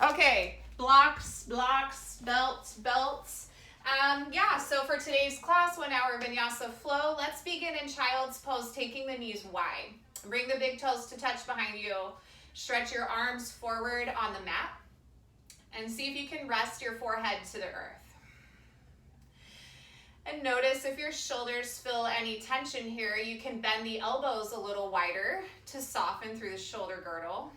Okay, blocks, belts. Yeah, so for today's class, 1 hour Vinyasa flow, let's begin in child's pose, taking the knees wide. Bring the big toes to touch behind you. Stretch your arms forward on the mat. And see if you can rest your forehead to the earth. And notice if your shoulders feel any tension here, you can bend the elbows a little wider to soften through the shoulder girdle.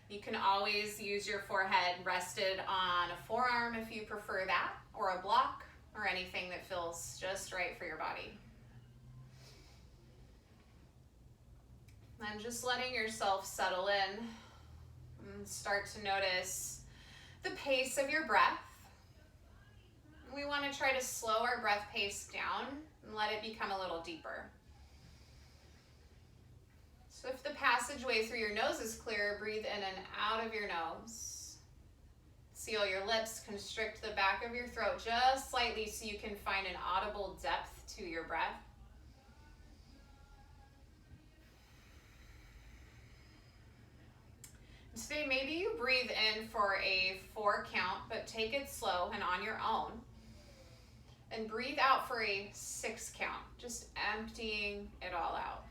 You can always use your forehead rested on a forearm if you prefer that, or a block, or anything that feels just right for your body. And just letting yourself settle in and start to notice the pace of your breath. We want to try to slow our breath pace down and let it become a little deeper. So if the passageway through your nose is clear, breathe in and out of your nose. Seal your lips, constrict the back of your throat just slightly so you can find an audible depth to your breath. Today, maybe you breathe in for a 4 count, but take it slow and on your own. And breathe out for a 6 count, just emptying it all out.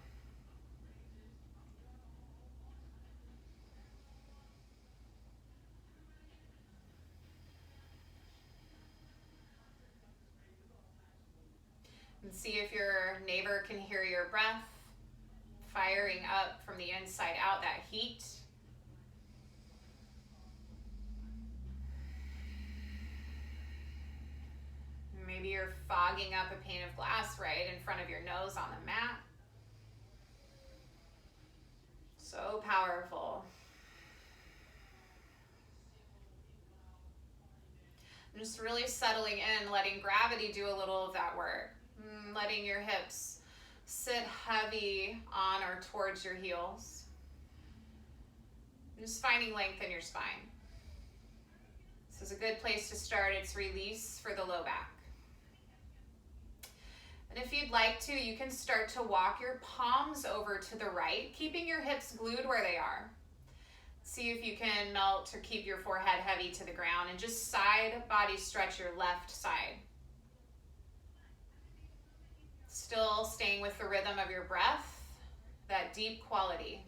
And see if your neighbor can hear your breath firing up from the inside out, that heat. Maybe you're fogging up a pane of glass right in front of your nose on the mat. So powerful. Just really settling in, letting gravity do a little of that work. Letting your hips sit heavy on or towards your heels. Just finding length in your spine. This is a good place to start. It's release for the low back. And if you'd like to, you can start to walk your palms over to the right, keeping your hips glued where they are. See if you can melt or keep your forehead heavy to the ground, and just side body stretch your left side. Still staying with the rhythm of your breath, that deep quality.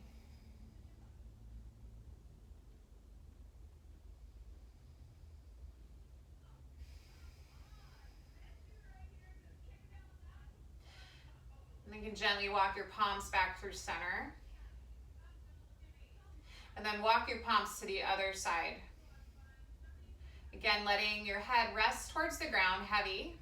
And you can gently walk your palms back through center. And then walk your palms to the other side. Again, letting your head rest towards the ground, heavy.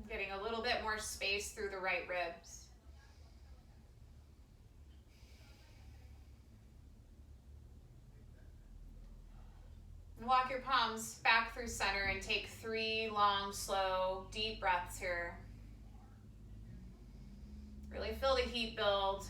Getting a little bit more space through the right ribs. And walk your palms back through center and take 3 long, slow, deep breaths here. Really feel the heat build.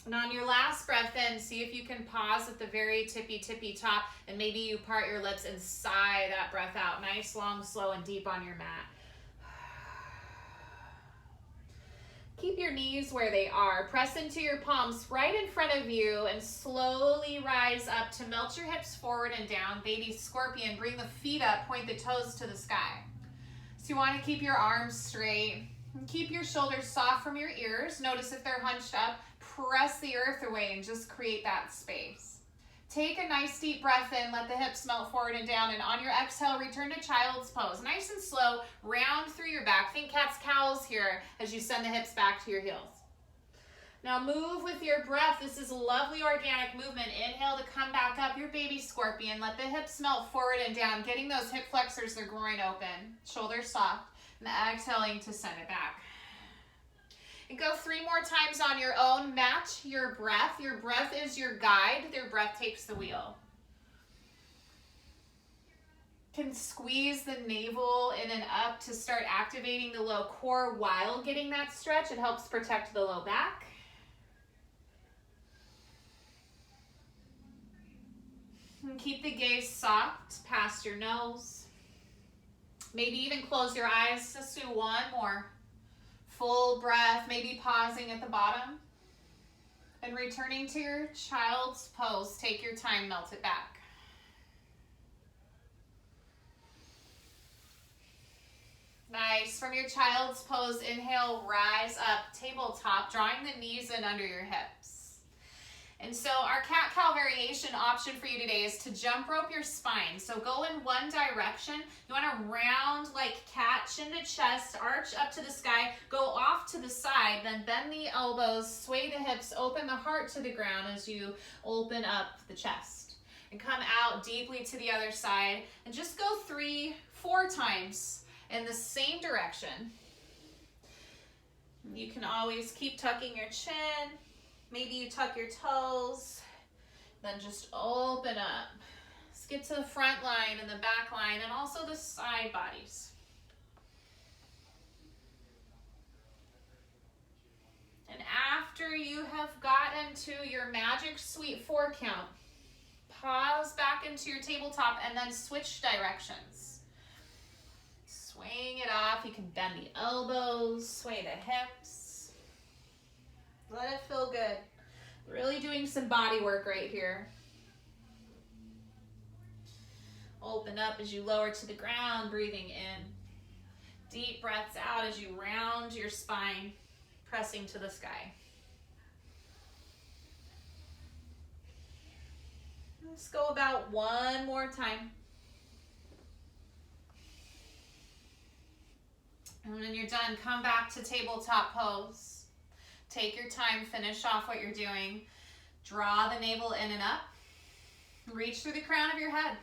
And on your last breath in, see if you can pause at the very tippy top, and maybe you part your lips and sigh that breath out. Nice, long, slow, and deep on your mat. Keep your knees where they are. Press into your palms right in front of you and slowly rise up to melt your hips forward and down. Baby scorpion, bring the feet up, point the toes to the sky. So you want to keep your arms straight. And keep your shoulders soft from your ears. Notice if they're hunched up. Press the earth away and just create that space. Take a nice deep breath in. Let the hips melt forward and down. And on your exhale, return to child's pose. Nice and slow. Round through your back. Think cat's cows here as you send the hips back to your heels. Now move with your breath. This is a lovely organic movement. Inhale to come back up, your baby scorpion. Let the hips melt forward and down, getting those hip flexors, the groin open, shoulders soft, and exhaling to send it back. And go 3 more times on your own. Match your breath. Your breath is your guide. Your breath takes the wheel. Can squeeze the navel in and up to start activating the low core while getting that stretch. It helps protect the low back. And keep the gaze soft past your nose. Maybe even close your eyes. Just do one more. Full breath, maybe pausing at the bottom. And returning to your child's pose. Take your time, melt it back. Nice. From your child's pose, inhale, rise up, tabletop, drawing the knees in under your hips. And so our cat-cow variation option for you today is to jump rope your spine. So go in one direction. You want to round like cat, chin to chest, arch up to the sky, go off to the side, then bend the elbows, sway the hips, open the heart to the ground as you open up the chest. And come out deeply to the other side and just go 3-4 times in the same direction. You can always keep tucking your chin. Maybe you tuck your toes, then just open up. Let's get to the front line and the back line and also the side bodies. And after you have gotten to your magic sweet 4 count, pause back into your tabletop and then switch directions. Swaying it off, you can bend the elbows, sway the hips. Let it feel good. Really doing some body work right here. Open up as you lower to the ground, breathing in. Deep breaths out as you round your spine, pressing to the sky. Let's go about one more time. And when you're done, come back to tabletop pose. Take your time, finish off what you're doing. Draw the navel in and up. Reach through the crown of your head.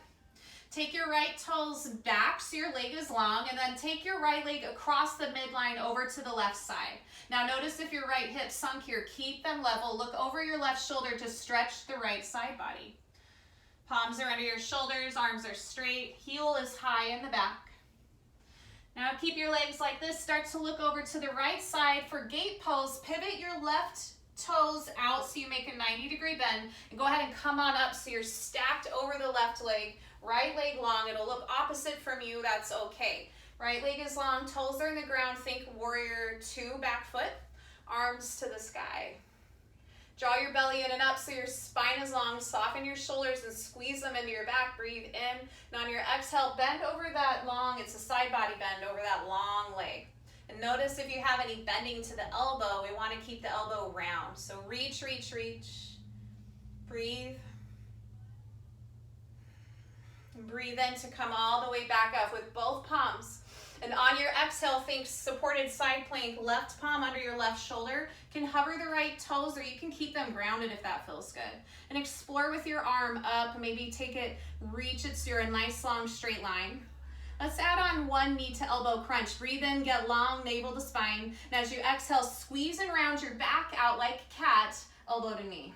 Take your right toes back so your leg is long, and then take your right leg across the midline over to the left side. Now notice if your right hip sunk here, keep them level. Look over your left shoulder to stretch the right side body. Palms are under your shoulders, arms are straight, heel is high in the back. Now keep your legs like this. Start to look over to the right side for gate pose. Pivot your left toes out so you make a 90-degree bend. And go ahead and come on up so you're stacked over the left leg. Right leg long. It'll look opposite from you. That's okay. Right leg is long. Toes are in the ground. Think warrior 2 back foot. Arms to the sky. Draw your belly in and up so your spine is long. Soften your shoulders and squeeze them into your back. Breathe in. And on your exhale, bend over that long, it's a side body bend over that long leg. And notice if you have any bending to the elbow, we want to keep the elbow round. So reach, reach, reach. Breathe. And breathe in to come all the way back up with both palms. And on your exhale, think supported side plank, left palm under your left shoulder. You can hover the right toes or you can keep them grounded if that feels good. And explore with your arm up, maybe take it, reach it so you're a nice long straight line. Let's add on one knee to elbow crunch. Breathe in, get long, navel to spine. And as you exhale, squeeze and round your back out like cat, elbow to knee.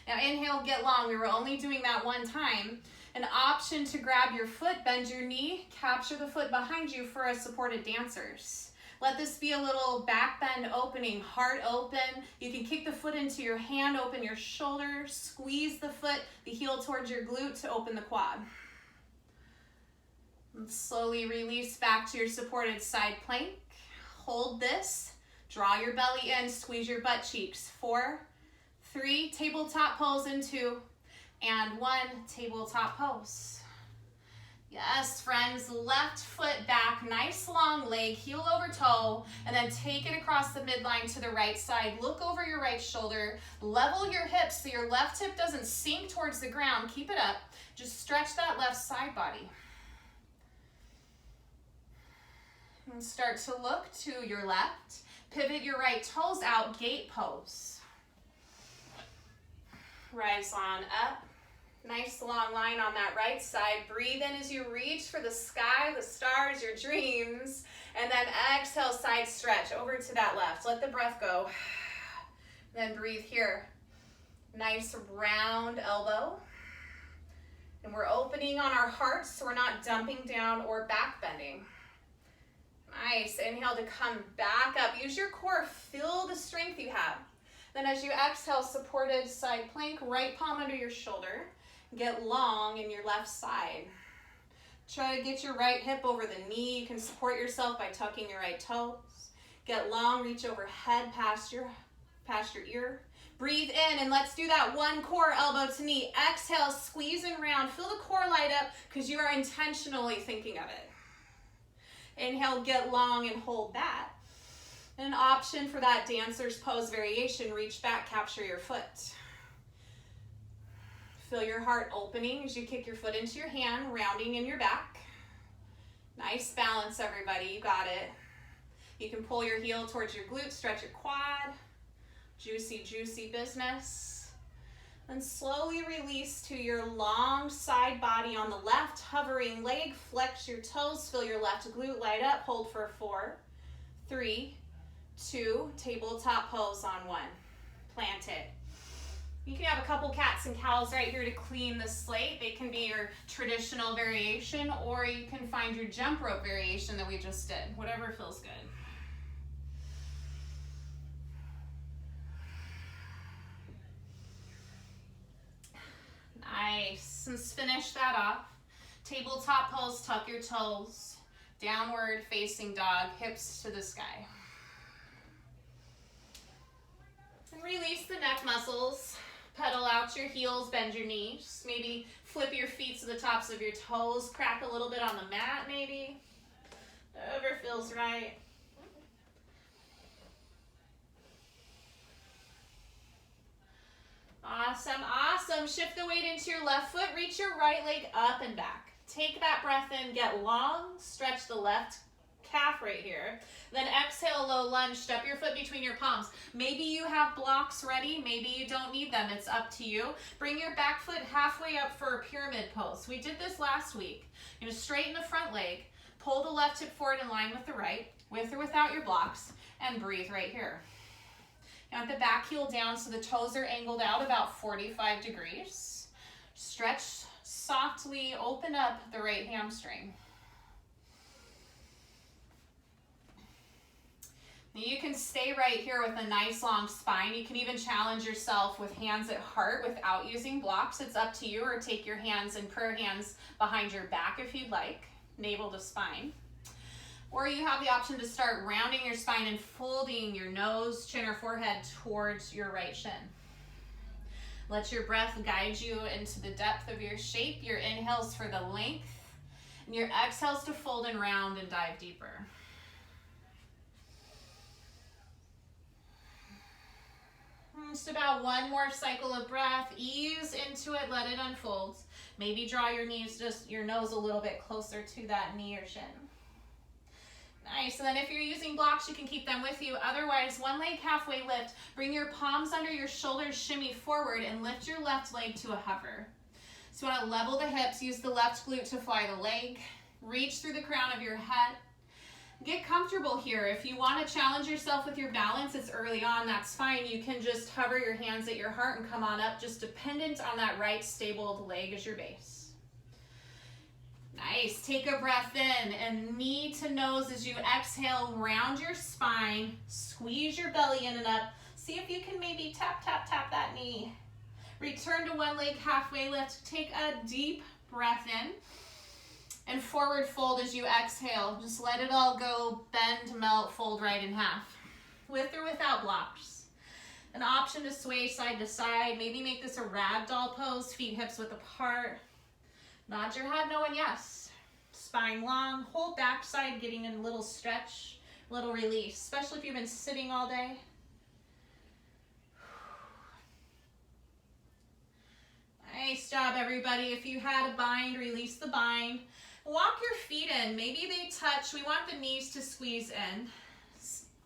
Now inhale, get long. We were only doing that one time. An option to grab your foot, bend your knee, capture the foot behind you for a supported dancers. Let this be a little back bend opening, heart open. You can kick the foot into your hand, open your shoulder, squeeze the foot, the heel towards your glute to open the quad. And slowly release back to your supported side plank. Hold this, draw your belly in, squeeze your butt cheeks. 4, 3, tabletop pose in 2, and 1, tabletop pose. Yes, friends, left foot back, nice long leg, heel over toe, and then take it across the midline to the right side. Look over your right shoulder, level your hips so your left hip doesn't sink towards the ground. Keep it up. Just stretch that left side body. And start to look to your left. Pivot your right toes out, gate pose. Rise on up. Nice long line on that right side. Breathe in as you reach for the sky, the stars, your dreams. And then exhale, side stretch over to that left. Let the breath go. Then breathe here. Nice round elbow. And we're opening on our hearts so we're not dumping down or back bending. Nice. Inhale to come back up. Use your core. Feel the strength you have. Then as you exhale, supported side plank, right palm under your shoulder. Get long in your left side. Try to get your right hip over the knee. You can support yourself by tucking your right toes. Get long, reach overhead past your ear. Breathe in, and let's do that one core, elbow to knee. Exhale, squeeze and round. Feel the core light up because you are intentionally thinking of it. Inhale, get long and hold that. An option for that dancer's pose variation, reach back, capture your foot. Feel your heart opening as you kick your foot into your hand, rounding in your back. Nice balance, everybody, you got it. You can pull your heel towards your glute, stretch your quad. Juicy, juicy business. Then slowly release to your long side body on the left, hovering leg, flex your toes, feel your left glute light up, hold for 4, 3, 2, tabletop pose on 1. Plant it. You can have a couple cats and cows right here to clean the slate. They can be your traditional variation, or you can find your jump rope variation that we just did, whatever feels good. Nice. Let's finish that off. Tabletop pose, tuck your toes. Downward facing dog, hips to the sky. And release the neck muscles. Pedal out your heels, bend your knees. Maybe flip your feet to the tops of your toes. Crack a little bit on the mat, maybe. Whatever feels right. Awesome, awesome. Shift the weight into your left foot. Reach your right leg up and back. Take that breath in, get long. Stretch the left calf right here. Then exhale, low lunge. Step your foot between your palms. Maybe you have blocks ready. Maybe you don't need them. It's up to you. Bring your back foot halfway up for a pyramid pose. We did this last week. You're going to straighten the front leg. Pull the left hip forward in line with the right, with or without your blocks, and breathe right here. Now at the back heel down so the toes are angled out about 45 degrees. Stretch softly, open up the right hamstring. Now you can stay right here with a nice long spine. You can even challenge yourself with hands at heart without using blocks. It's up to you, or take your hands and prayer hands behind your back if you'd like, navel to spine. Or you have the option to start rounding your spine and folding your nose, chin, or forehead towards your right shin. Let your breath guide you into the depth of your shape. Your inhales for the length, and your exhales to fold and round and dive deeper. Just about one more cycle of breath. Ease into it, let it unfold. Maybe draw your nose a little bit closer to that knee or shin. Nice, and then if you're using blocks, you can keep them with you. Otherwise, one leg halfway lift. Bring your palms under your shoulders, shimmy forward, and lift your left leg to a hover. So you want to level the hips, use the left glute to fly the leg. Reach through the crown of your head. Get comfortable here. If you want to challenge yourself with your balance, it's early on, that's fine. You can just hover your hands at your heart and come on up, just dependent on that right stabled leg as your base. Nice. Take a breath in and knee to nose as you exhale. Round your spine. Squeeze your belly in and up. See if you can maybe tap, tap, tap that knee. Return to one leg halfway lift. Take a deep breath in and forward fold as you exhale. Just let it all go. Bend, melt, fold right in half. With or without blocks. An option to sway side to side. Maybe make this a ragdoll pose. Feet hips width apart. Nod your head, no and yes. Spine long, hold back side, getting in a little stretch, little release, especially if you've been sitting all day. Nice job, everybody. If you had a bind, release the bind. Walk your feet in. Maybe they touch. We want the knees to squeeze in.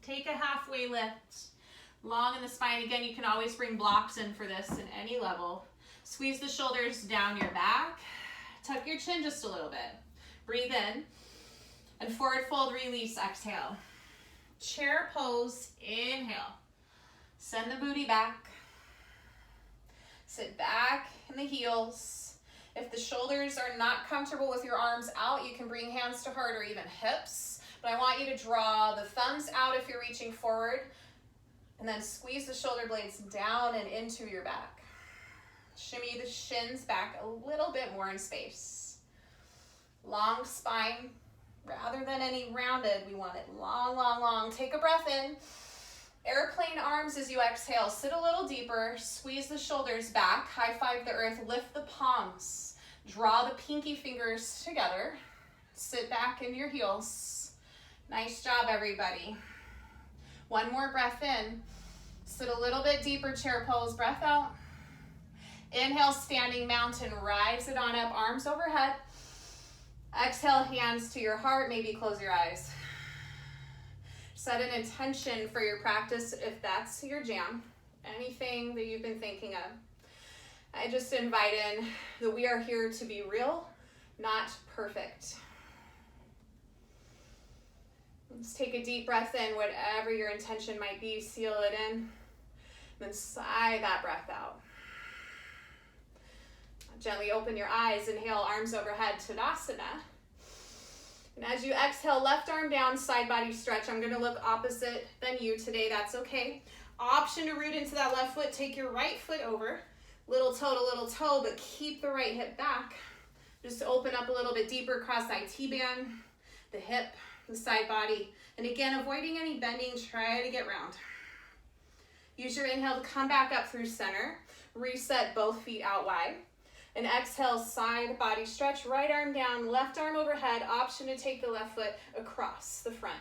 Take a halfway lift. Long in the spine. Again, you can always bring blocks in for this at any level. Squeeze the shoulders down your back. Tuck your chin just a little bit. Breathe in. And forward fold, release, exhale. Chair pose, inhale. Send the booty back. Sit back in the heels. If the shoulders are not comfortable with your arms out, you can bring hands to heart or even hips. But I want you to draw the thumbs out if you're reaching forward. And then squeeze the shoulder blades down and into your back. Shimmy the shins back a little bit more in space. Long spine. Rather than any rounded, we want it long, long, long. Take a breath in. Airplane arms as you exhale. Sit a little deeper. Squeeze the shoulders back. High five the earth. Lift the palms. Draw the pinky fingers together. Sit back into your heels. Nice job, everybody. One more breath in. Sit a little bit deeper, chair pose. Breath out. Inhale, standing mountain. Rise it on up, arms overhead. Exhale, hands to your heart. Maybe close your eyes. Set an intention for your practice if that's your jam. Anything that you've been thinking of. I just invite in that we are here to be real, not perfect. Let's take a deep breath in, whatever your intention might be, seal it in, then sigh that breath out. Gently open your eyes, inhale, arms overhead, Tadasana. And as you exhale, left arm down, side body stretch. I'm gonna look opposite than you today, that's okay. Option to root into that left foot, take your right foot over, little toe to little toe, but keep the right hip back. Just open up a little bit deeper, cross-side T-band, the hip, the side body. And again, avoiding any bending, try to get round. Use your inhale to come back up through center. Reset both feet out wide. And exhale, side body stretch, right arm down, left arm overhead. Option to take the left foot across the front.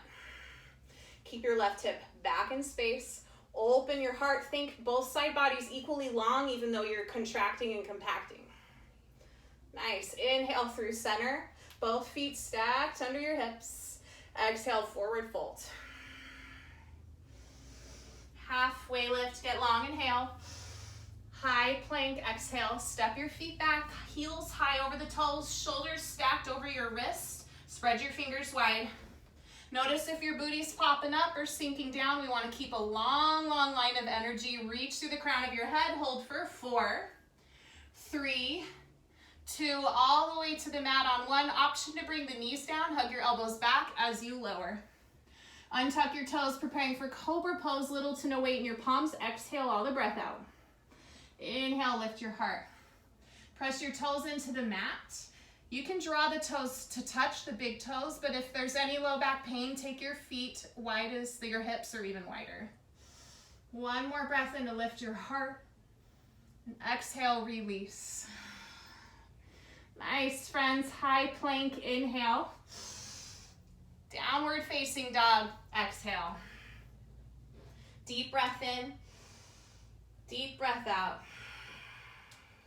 Keep your left hip back in space. Open your heart. Think both side bodies equally long, even though you're contracting and compacting. Nice. Inhale through center. Both feet stacked under your hips. Exhale, forward fold. Halfway lift, get long, inhale. High plank, exhale, step your feet back, heels high over the toes, shoulders stacked over your wrist. Spread your fingers wide. Notice if your booty's popping up or sinking down. We want to keep a long, long line of energy. Reach through the crown of your head. Hold for 4, 3, 2, all the way to the mat on 1. Option to bring the knees down. Hug your elbows back as you lower. Untuck your toes, preparing for cobra pose. Little to no weight in your palms. Exhale all the breath out. Inhale, lift your heart. Press your toes into the mat. You can draw the toes to touch the big toes, but if there's any low back pain, take your feet wide as your hips or even wider. One more breath in to lift your heart. And exhale, release. Nice, friends. High plank, inhale. Downward facing dog, exhale. Deep breath in. Deep breath out.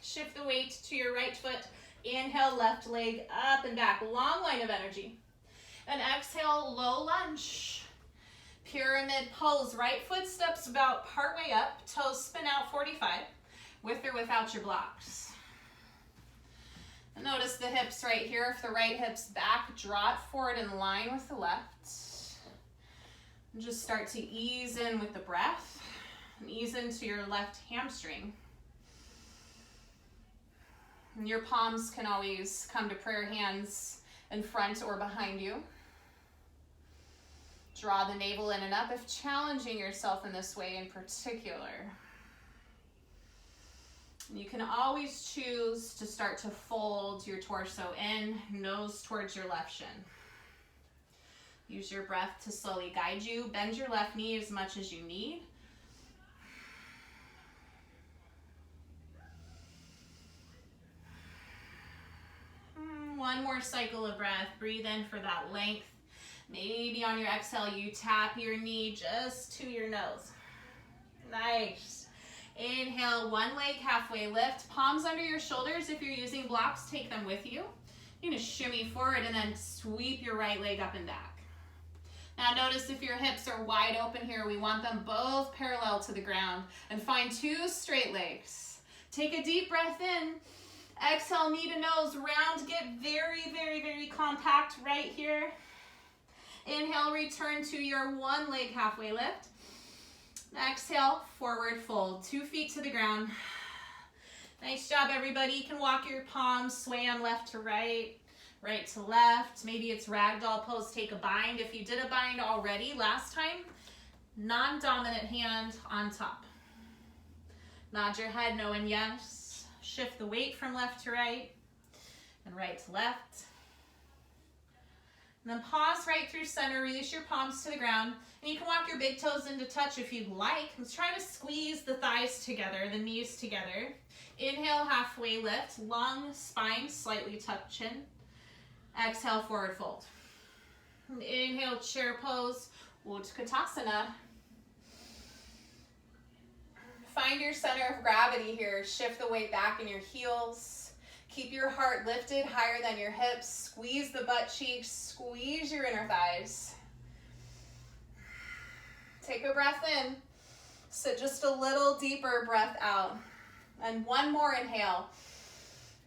Shift the weight to your right foot. Inhale, left leg up and back. Long line of energy. And exhale, low lunge. Pyramid pose. Right foot steps about partway up. Toes spin out 45. With or without your blocks. And notice the hips right here. If the right hip's back, draw it forward in line with the left. And just start to ease in with the breath. And ease into your left hamstring. And your palms can always come to prayer hands in front or behind you. Draw the navel in and up if challenging yourself in this way in particular. And you can always choose to start to fold your torso in, nose towards your left shin. Use your breath to slowly guide you. Bend your left knee as much as you need. One more cycle of breath. Breathe in for that length. Maybe on your exhale, you tap your knee just to your nose. Nice. Inhale, one leg halfway lift. Palms under your shoulders. If you're using blocks, take them with you. You're going to shimmy forward and then sweep your right leg up and back. Now notice if your hips are wide open here, we want them both parallel to the ground. And find 2 straight legs. Take a deep breath in. Exhale, knee to nose, round, get very, very, very compact right here. Inhale, return to your one leg halfway lift. Exhale, forward fold, 2 feet to the ground. Nice job, everybody. You can walk your palms, sway them left to right, right to left. Maybe it's ragdoll pose, take a bind. If you did a bind already last time, non-dominant hand on top. Nod your head, no and yes. Shift the weight from left to right and right to left. And then pause right through center, release your palms to the ground. And you can walk your big toes into touch if you'd like. Let's try to squeeze the thighs together, the knees together. Inhale, halfway lift, long spine, slightly tuck chin. Exhale, forward fold. And inhale, chair pose, Utkatasana. Find your center of gravity here. Shift the weight back in your heels. Keep your heart lifted higher than your hips. Squeeze the butt cheeks. Squeeze your inner thighs. Take a breath in. So just a little deeper breath out. And one more inhale.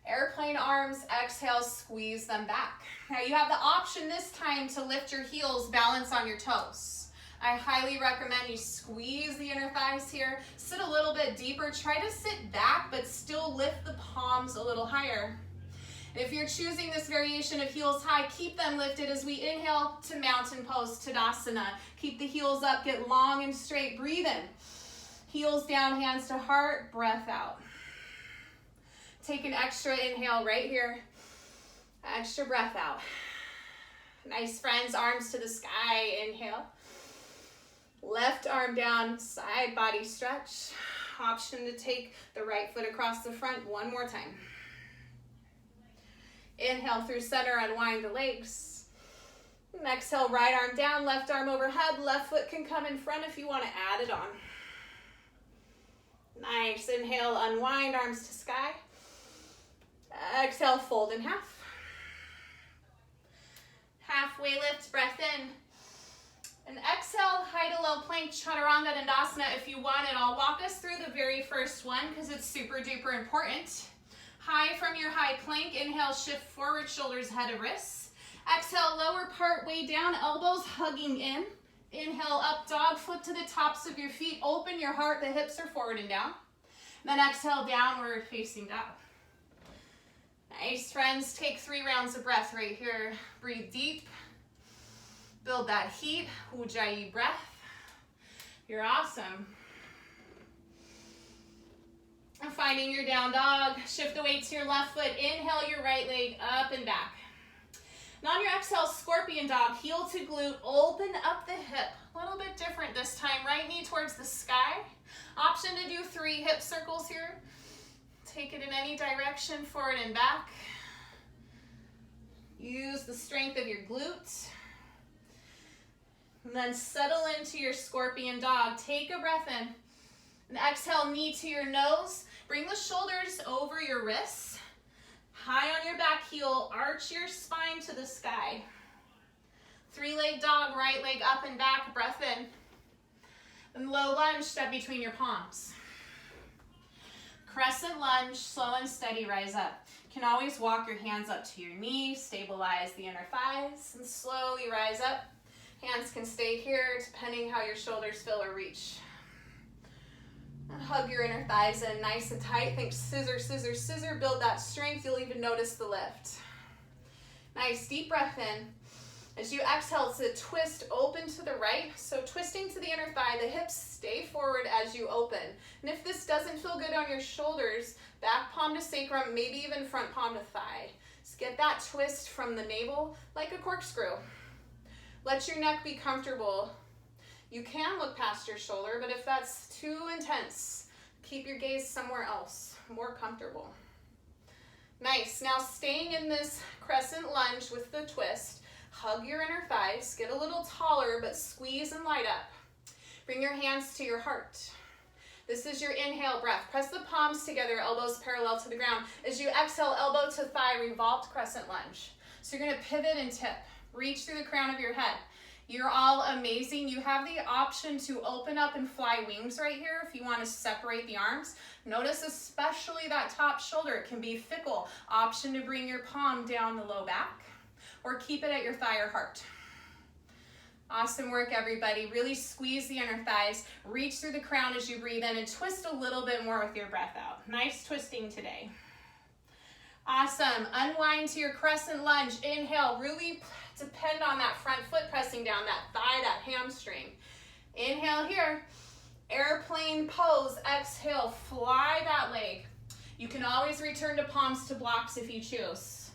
Airplane arms, exhale, squeeze them back. Now you have the option this time to lift your heels, balance on your toes. I highly recommend you squeeze the inner thighs here. Sit a little bit deeper. Try to sit back, but still lift the palms a little higher. And if you're choosing this variation of heels high, keep them lifted as we inhale to mountain pose, Tadasana. Keep the heels up, get long and straight. Breathe in. Heels down, hands to heart, breath out. Take an extra inhale right here. Extra breath out. Nice, friends. Arms to the sky. Inhale. Left arm down, side body stretch. Option to take the right foot across the front one more time. Inhale through center, unwind the legs. And exhale, right arm down, left arm overhead. Left foot can come in front if you want to add it on. Nice. Inhale, unwind, arms to sky. Exhale, fold in half. Halfway lift, breath in. And exhale, high to low plank, Chaturanga Dandasana. If you want it, I'll walk us through the very first one because it's super duper important. High from your high plank. Inhale, shift forward, shoulders head to wrists. Exhale, lower part way down, elbows hugging in. Inhale, up dog, flip to the tops of your feet. Open your heart, the hips are forward and down. And then exhale, downward facing dog. Nice, friends. Take 3 rounds of breath right here. Breathe deep. Build that heat. Ujjayi breath. You're awesome. And finding your down dog. Shift the weight to your left foot. Inhale your right leg up and back. And on your exhale, scorpion dog. Heel to glute. Open up the hip. A little bit different this time. Right knee towards the sky. Option to do 3 hip circles here. Take it in any direction, forward and back. Use the strength of your glutes. And then settle into your scorpion dog. Take a breath in. And exhale, knee to your nose. Bring the shoulders over your wrists. High on your back heel. Arch your spine to the sky. 3-leg dog, right leg up and back. Breath in. And low lunge, step between your palms. Crescent lunge, slow and steady, rise up. You can always walk your hands up to your knees, stabilize the inner thighs, and slowly rise up. Hands can stay here depending how your shoulders feel or reach. And hug your inner thighs in nice and tight. Think scissor, scissor, scissor. Build that strength. You'll even notice the lift. Nice, deep breath in. As you exhale, it's a twist open to the right. So twisting to the inner thigh, the hips stay forward as you open. And if this doesn't feel good on your shoulders, back palm to sacrum, maybe even front palm to thigh. Just get that twist from the navel like a corkscrew. Let your neck be comfortable. You can look past your shoulder, but if that's too intense, keep your gaze somewhere else, more comfortable. Nice. Now staying in this crescent lunge with the twist, hug your inner thighs, get a little taller, but squeeze and light up. Bring your hands to your heart. This is your inhale breath. Press the palms together, elbows parallel to the ground. As you exhale, elbow to thigh, revolved crescent lunge. So you're gonna pivot and tip. Reach through the crown of your head. You're all amazing. You have the option to open up and fly wings right here if you want to separate the arms. Notice especially that top shoulder. It can be fickle. Option to bring your palm down the low back or keep it at your thigh or heart. Awesome work, everybody. Really squeeze the inner thighs. Reach through the crown as you breathe in and twist a little bit more with your breath out. Nice twisting today. Awesome. Unwind to your crescent lunge. Inhale. Really depend on that front foot pressing down, that thigh, that hamstring. Inhale here. Airplane pose. Exhale. Fly that leg. You can always return to palms to blocks if you choose.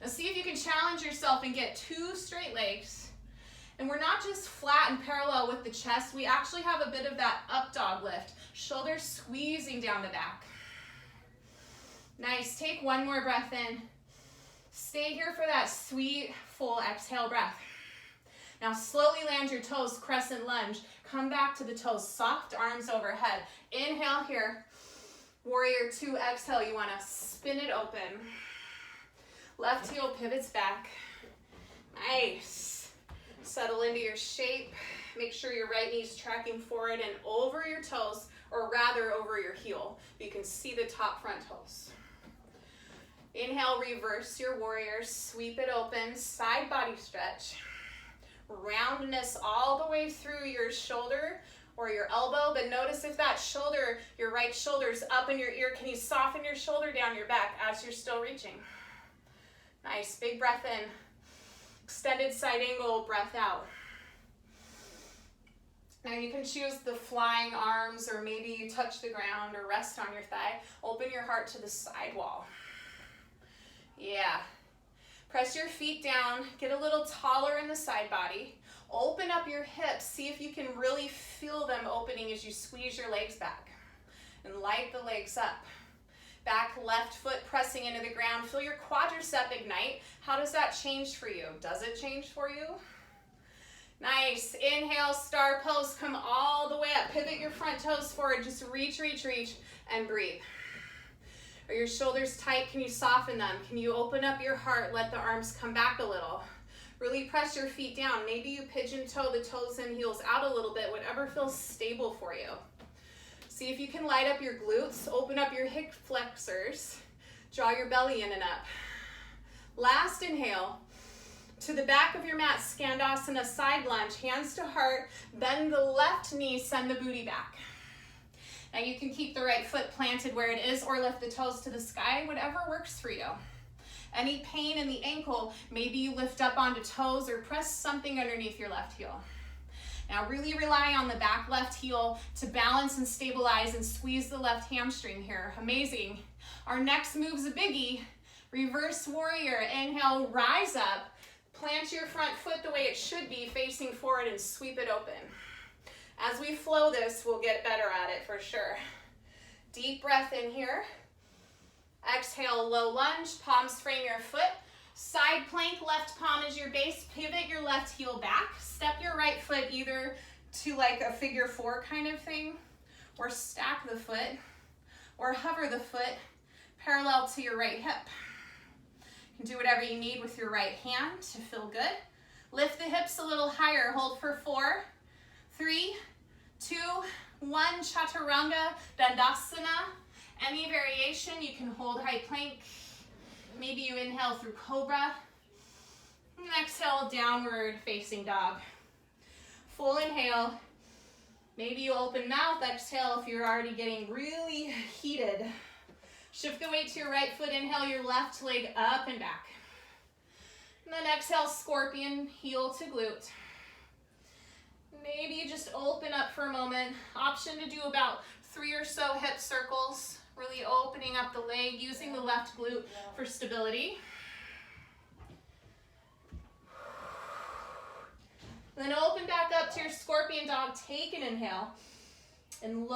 Now see if you can challenge yourself and get 2 straight legs. And we're not just flat and parallel with the chest, we actually have a bit of that up dog lift. Shoulders squeezing down the back. Nice, take 1 more breath in. Stay here for that sweet, full exhale breath. Now slowly land your toes, crescent lunge. Come back to the toes, soft arms overhead. Inhale here. Warrior 2, exhale, you wanna spin it open. Left heel pivots back. Nice. Settle into your shape. Make sure your right knee's tracking forward and over your toes, or rather over your heel. You can see the top front toes. Inhale, reverse your warrior, sweep it open, side body stretch. Roundness all the way through your shoulder or your elbow, but notice if that shoulder, your right shoulder's up in your ear, can you soften your shoulder down your back as you're still reaching? Nice, big breath in. Extended side angle, breath out. Now you can choose the flying arms, or maybe you touch the ground or rest on your thigh. Open your heart to the side wall. Yeah. Press your feet down, get a little taller in the side body. Open up your hips, see if you can really feel them opening as you squeeze your legs back. And light the legs up. Back left foot pressing into the ground. Feel your quadricep ignite. How does that change for you? Does it change for you? Nice. Inhale, star pose. Come all the way up. Pivot your front toes forward. Just reach, reach, reach, and breathe. Are your shoulders tight? Can you soften them? Can you open up your heart? Let the arms come back a little. Really press your feet down. Maybe you pigeon toe the toes and heels out a little bit, whatever feels stable for you. See if you can light up your glutes, open up your hip flexors, draw your belly in and up. Last inhale, to the back of your mat, Skandasana side lunge, hands to heart, bend the left knee, send the booty back. Now you can keep the right foot planted where it is or lift the toes to the sky, whatever works for you. Any pain in the ankle, maybe you lift up onto toes or press something underneath your left heel. Now really rely on the back left heel to balance and stabilize and squeeze the left hamstring here. Amazing. Our next move's a biggie. Reverse warrior. Inhale, rise up. Plant your front foot the way it should be, facing forward, and sweep it open. As we flow this, we'll get better at it for sure. Deep breath in here. Exhale, low lunge, palms frame your foot. Side plank, left palm is your base. Pivot your left heel back. Step your right foot either to like a figure 4 kind of thing, or stack the foot, or hover the foot parallel to your right hip. You can do whatever you need with your right hand to feel good. Lift the hips a little higher. Hold for 4, 3, 2, 1. Chaturanga, Dandasana. Any variation, you can hold high plank. Maybe you inhale through cobra. And exhale, downward facing dog. Full inhale. Maybe you open mouth. Exhale if you're already getting really heated. Shift the weight to your right foot. Inhale your left leg up and back. And then exhale, scorpion, heel to glute. Maybe you just open up for a moment. Option to do about 3 or so hip circles. Really opening up the leg, using the left glute for stability. Then open back up to your scorpion dog. Take an inhale. And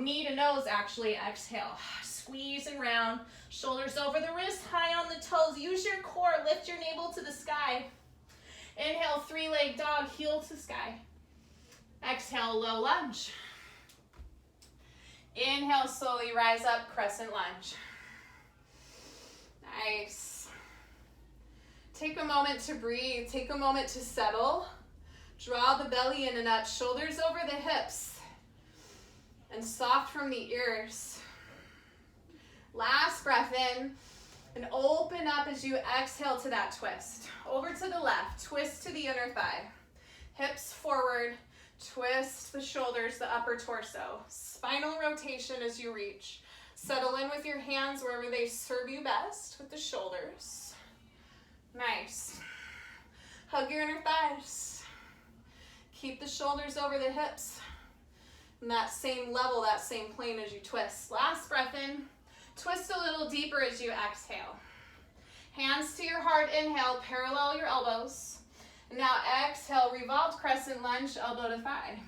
knee to nose actually, exhale. Squeeze and round. Shoulders over the wrist, high on the toes. Use your core, lift your navel to the sky. Inhale, 3-leg dog, heel to sky. Exhale, low lunge. Inhale, slowly rise up, crescent lunge. Nice. Take a moment to breathe. Take a moment to settle. Draw the belly in and up, shoulders over the hips, and soft from the ears. Last breath in, and open up as you exhale to that twist. Over to the left, twist to the inner thigh. Hips forward, twist the shoulders, the upper torso. Spinal rotation as you reach. Settle in with your hands wherever they serve you best with the shoulders. Nice. Hug your inner thighs. Keep the shoulders over the hips. And that same level, that same plane as you twist. Last breath in. Twist a little deeper as you exhale. Hands to your heart, inhale, parallel your elbows. Now exhale, revolved crescent lunge, elbow to thigh.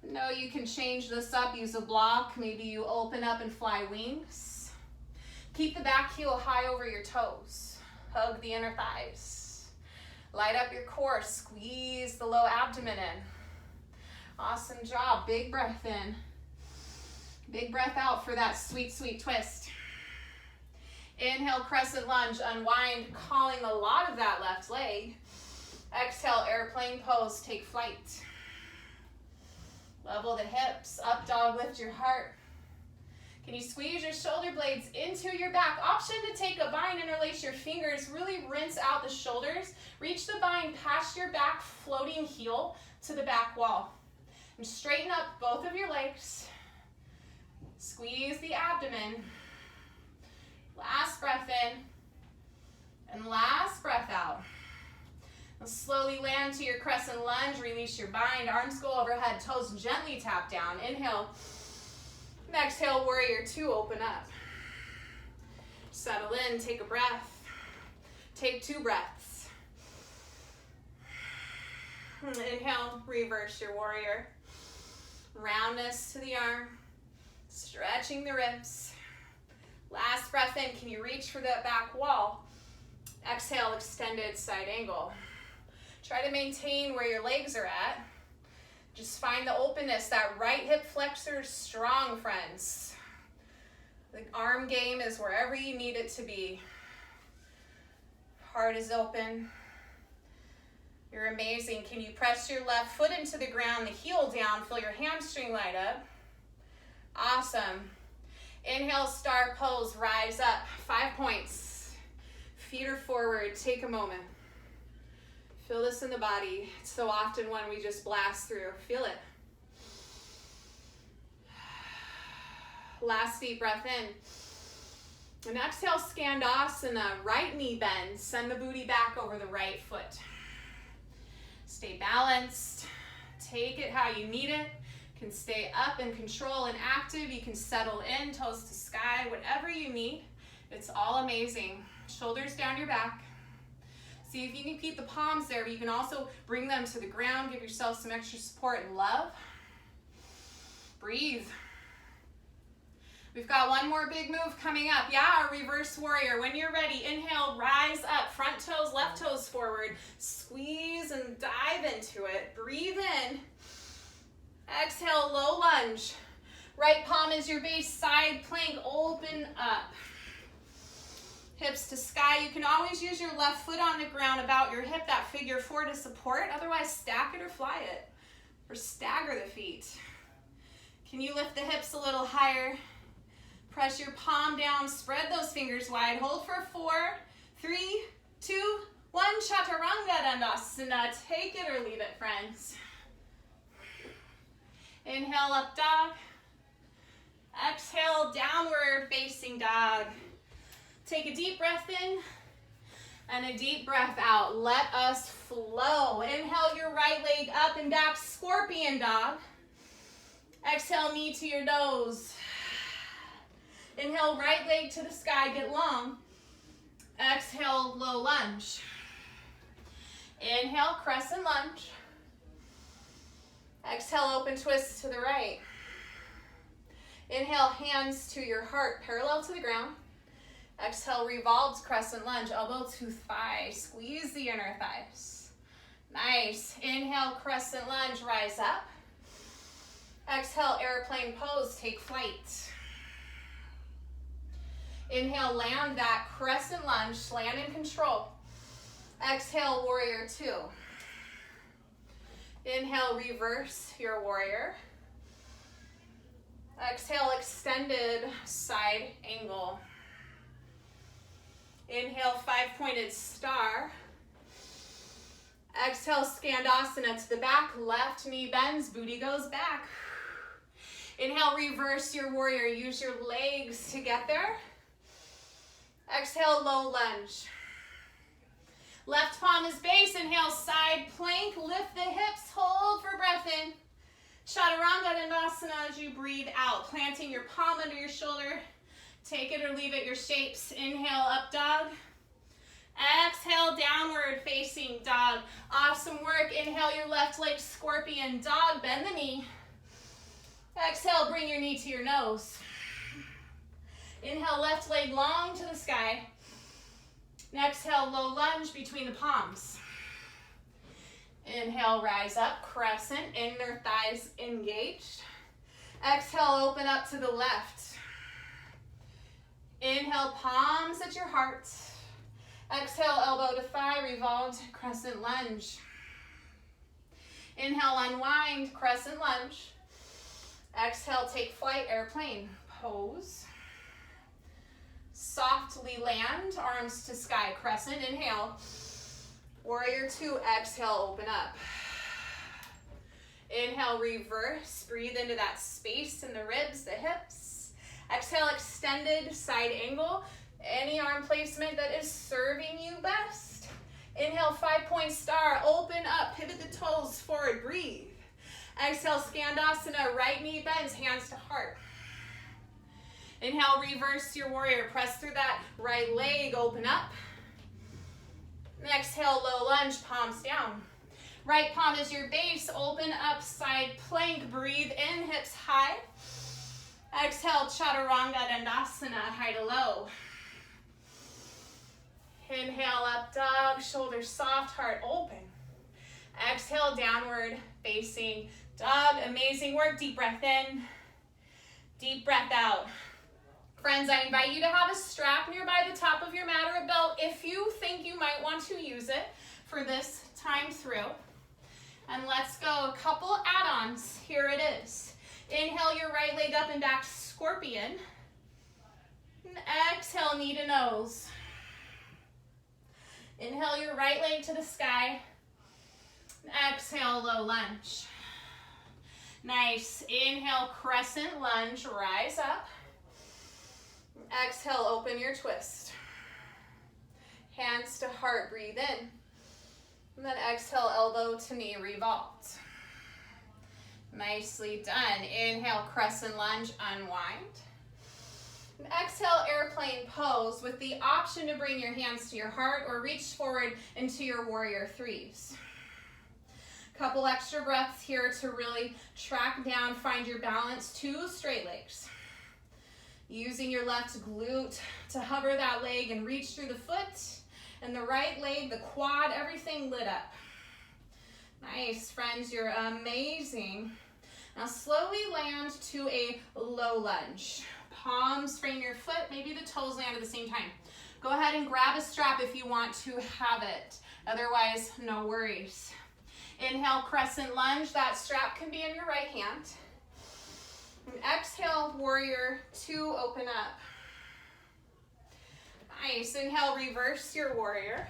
No, you can change this up, use a block. Maybe you open up and fly wings. Keep the back heel high over your toes. Hug the inner thighs. Light up your core, squeeze the low abdomen in. Awesome job, big breath in. Big breath out for that sweet, sweet twist. Inhale, crescent lunge, unwind, calling a lot of that left leg. Exhale, airplane pose, take flight. Level the hips, up dog, lift your heart. Can you squeeze your shoulder blades into your back? Option to take a bind, interlace your fingers, really rinse out the shoulders. Reach the bind past your back, floating heel to the back wall. And straighten up both of your legs. Squeeze the abdomen. Last breath in. And last breath out. Now slowly land to your crescent lunge. Release your bind. Arms go overhead. Toes gently tap down. Inhale. And exhale, warrior two. Open up. Settle in. Take a breath. Take 2 breaths. Inhale. Reverse your warrior. Roundness to the arm. Stretching the ribs. Last breath in. Can you reach for that back wall? Exhale, extended side angle. Try to maintain where your legs are at. Just find the openness. That right hip flexor is strong, friends. The arm game is wherever you need it to be. Heart is open. You're amazing. Can you press your left foot into the ground, the heel down, feel your hamstring light up? Awesome. Inhale, star pose, rise up. 5 points. Feet are forward. Take a moment. Feel this in the body. It's so often when we just blast through. Feel it. Last deep breath in. And exhale, Skandasana. Right knee bend. Send the booty back over the right foot. Stay balanced. Take it how you need it. Can stay up and control and active. You can settle in, toes to sky, whatever you need. It's all amazing. Shoulders down your back. See if you can keep the palms there, but you can also bring them to the ground. Give yourself some extra support and love. Breathe. We've got one more big move coming up. Yeah, our reverse warrior. When you're ready, inhale, rise up. Front toes, left toes forward. Squeeze and dive into it. Breathe in. Exhale, low lunge. Right palm is your base, side plank, open up. Hips to sky. You can always use your left foot on the ground about your hip, that figure 4 to support. Otherwise, stack it or fly it. Or stagger the feet. Can you lift the hips a little higher? Press your palm down, spread those fingers wide. Hold for 4, 3, 2, 1. Chaturanga Dandasana. Take it or leave it, friends. Inhale, up dog. Exhale, downward facing dog. Take a deep breath in and a deep breath out. Let us flow. Inhale your right leg up and back, scorpion dog. Exhale, knee to your nose. Inhale, right leg to the sky, get long. Exhale, low lunge. Inhale, crescent lunge. Exhale, open twist to the right. Inhale, hands to your heart, parallel to the ground. Exhale, revolved crescent lunge, elbow to thigh. Squeeze the inner thighs. Nice. Inhale, crescent lunge, rise up. Exhale, airplane pose, take flight. Inhale, land that crescent lunge, land in control. Exhale, warrior two. Inhale, reverse your warrior. Exhale, extended side angle. Inhale, 5-pointed star. Exhale, Skandasana to the back. Left knee bends, booty goes back. Inhale, reverse your warrior. Use your legs to get there. Exhale, low lunge. Left palm is base. Inhale, side plank. Lift the hips. Hold for breath in. Chaturanga Dandasana as you breathe out. Planting your palm under your shoulder. Take it or leave it, your shapes. Inhale, up dog. Exhale, downward facing dog. Awesome work. Inhale your left leg, scorpion dog. Bend the knee. Exhale, bring your knee to your nose. Inhale, left leg long to the sky. Exhale, low lunge between the palms. Inhale, rise up, crescent, inner thighs engaged. Exhale, open up to the left. Inhale, palms at your heart. Exhale, elbow to thigh, revolved crescent lunge. Inhale, unwind, crescent lunge. Exhale, take flight, airplane. Pose. Softly land, arms to sky, crescent. Inhale. Warrior two, exhale, open up. Inhale, reverse. Breathe into that space in the ribs, the hips. Exhale, extended side angle. Any arm placement that is serving you best. Inhale, 5-point star. Open up, pivot the toes forward, breathe. Exhale, Skandasana, right knee bends, hands to heart. Inhale, reverse your warrior. Press through that right leg, open up. Exhale, low lunge, palms down. Right palm is your base, open up, side plank, breathe in, hips high. Exhale, Chaturanga Dandasana, high to low. Inhale, up dog, shoulders soft, heart open. Exhale, downward facing dog. Amazing work. Deep breath in, deep breath out. Friends, I invite you to have a strap nearby the top of your mat or a belt if you think you might want to use it for this time through. And let's go. A couple add-ons. Here it is. Inhale your right leg up and back, scorpion. And exhale, knee to nose. Inhale your right leg to the sky. Exhale, low lunge. Nice. Inhale, crescent lunge, rise up. Exhale, open your twist. Hands to heart, breathe in. And then exhale, elbow to knee, revolved. Nicely done. Inhale, crescent lunge, unwind. And exhale, airplane pose with the option to bring your hands to your heart or reach forward into your warrior threes. Couple extra breaths here to really track down, find your balance, 2 straight legs. Using your left glute to hover that leg and reach through the foot, and the right leg, the quad, everything lit up. Nice, friends, you're amazing. Now slowly land to a low lunge. Palms frame your foot, maybe the toes land at the same time. Go ahead and grab a strap if you want to have it. Otherwise, no worries. Inhale, crescent lunge. That strap can be in your right hand. And exhale, warrior two, open up. Nice. Inhale, reverse your warrior.